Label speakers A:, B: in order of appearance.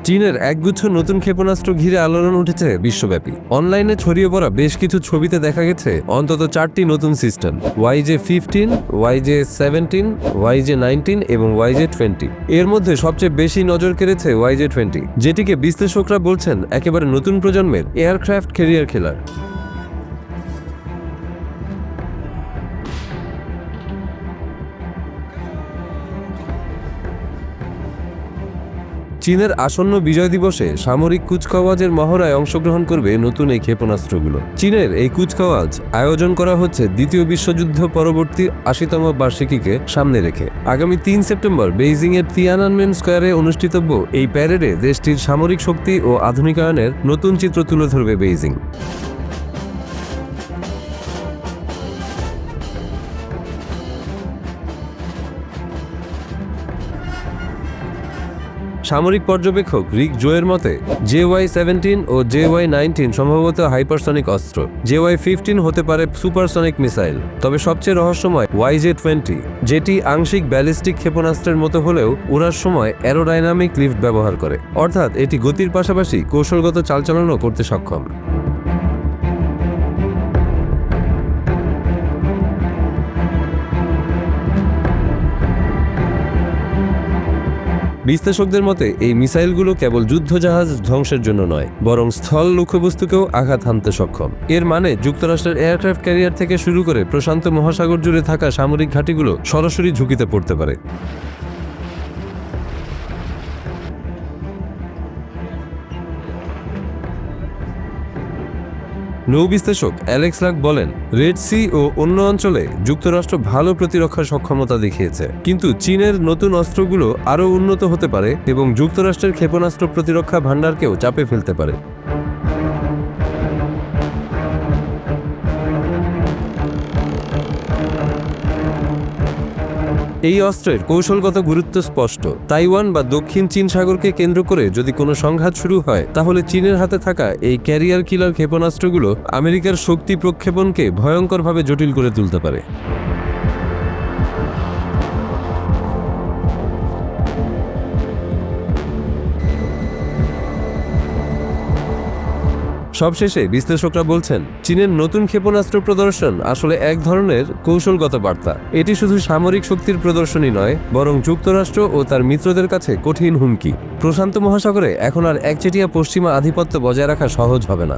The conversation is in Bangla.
A: চীনের একগুচ্ছ নতুন ক্ষেপণাস্ত্র ঘিরে আলোড়ন উঠেছে বিশ্বব্যাপী। অনলাইনে ছড়িয়ে পড়া বেশ কিছু ছবিতে দেখা গেছে অন্তত 4টি নতুন সিস্টেম, YJ-15, YJ-17, YJ-19 এবং YJ-20। এর মধ্যে সবচেয়ে বেশি নজর কেড়েছে YJ-20, যেটিকে বিশ্লেষকরা বলছেন একেবারে নতুন প্রজন্মের এয়ারক্রাফট ক্যারিয়ার কিলার। চীনের আসন্ন বিজয় দিবসে সামরিক কুচকাওয়াজের মহড়ায় অংশগ্রহণ করবে নতুন এই ক্ষেপণাস্ত্রগুলো। চীনের এই কুচকাওয়াজ আয়োজন করা হচ্ছে দ্বিতীয় বিশ্বযুদ্ধ পরবর্তী ৮০তম বার্ষিকীকে সামনে রেখে। আগামী ৩ সেপ্টেম্বর বেইজিংয়ের তিয়ানানমেন স্কোয়ারে অনুষ্ঠিতব্য এই প্যারেডে দেশটির সামরিক শক্তি ও আধুনিকায়নের নতুন চিত্র তুলে ধরবে বেইজিং। সামরিক পর্যবেক্ষক রিক জোয়ের মতে JY-17 ও JY-19 সম্ভবত হাইপারসনিক অস্ত্র, JY-15 হতে পারে সুপারসনিক মিসাইল, তবে সবচেয়ে রহস্যময় YJ-20, যেটি আংশিক ব্যালিস্টিক ক্ষেপণাস্ত্রের মতো হলেও উড়ার সময় অ্যারোডাইনামিক লিফট ব্যবহার করে, অর্থাৎ এটি গতির পাশাপাশি কৌশলগত চালচালনও করতে সক্ষম। বিশ্লেষকদের মতে এই মিসাইলগুলো কেবল যুদ্ধজাহাজ ধ্বংসের জন্য নয়, বরং স্থল লক্ষ্যবস্তুকেও আঘাত হানতে সক্ষম। এর মানে যুক্তরাষ্ট্রের এয়ারক্রাফট ক্যারিয়ার থেকে শুরু করে প্রশান্ত মহাসাগর জুড়ে থাকা সামরিক ঘাঁটিগুলো সরাসরি ঝুঁকিতে পড়তে পারে। নৌ বিশ্লেষক অ্যালেক্স লাক বলেন, রেড সি ও অন্য অঞ্চলে যুক্তরাষ্ট্র ভালো প্রতিরক্ষা সক্ষমতা দেখিয়েছে, কিন্তু চীনের নতুন অস্ত্রগুলো আরও উন্নত হতে পারে এবং যুক্তরাষ্ট্রের ক্ষেপণাস্ত্র প্রতিরক্ষা ভাণ্ডারকেও চাপে ফেলতে পারে। এই অস্ত্রের কৌশলগত গুরুত্ব স্পষ্ট। তাইওয়ান বা দক্ষিণ চীন সাগরকে কেন্দ্র করে যদি কোনো সংঘাত শুরু হয়, তাহলে চীনের হাতে থাকা এই ক্যারিয়ার কিলার ক্ষেপণাস্ত্রগুলো আমেরিকার শক্তি প্রক্ষেপণকে ভয়ঙ্করভাবে জটিল করে তুলতে পারে। সবশেষে বিশ্লেষকরা বলছেন, চীনের নতুন ক্ষেপণাস্ত্র প্রদর্শন আসলে এক ধরনের কৌশলগত বার্তা। এটি শুধু সামরিক শক্তির প্রদর্শনী নয়, বরং যুক্তরাষ্ট্র ও তার মিত্রদের কাছে কঠিন হুমকি। প্রশান্ত মহাসাগরে এখন আর একচেটিয়া পশ্চিমা আধিপত্য বজায় রাখা সহজ হবে না।